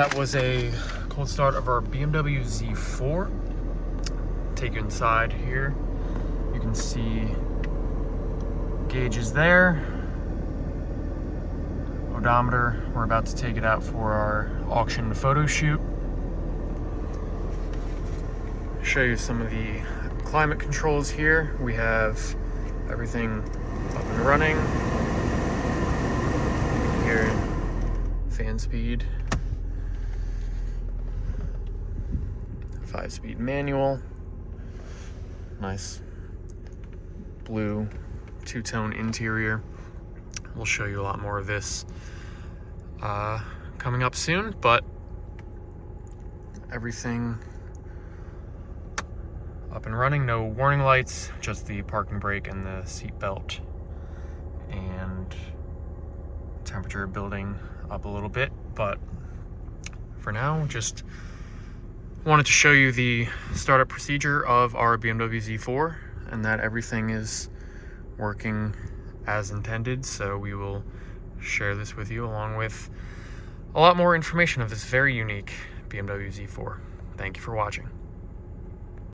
That was a cold start of our BMW Z4. Take you inside here. You can see gauges there. Odometer. We're about to take it out for our auction photo shoot. Show you some of the climate controls here. We have everything up and running. Here, fan speed. 5-speed manual. Nice blue two-tone interior. We'll show you a lot more of this coming up soon, but everything up and running. No warning lights, just the parking brake and the seat belt, and temperature building up a little bit. But for now, just wanted to show you the startup procedure of our BMW Z4 and that everything is working as intended. So we will share this with you along with a lot more information of this very unique BMW Z4. Thank you for watching.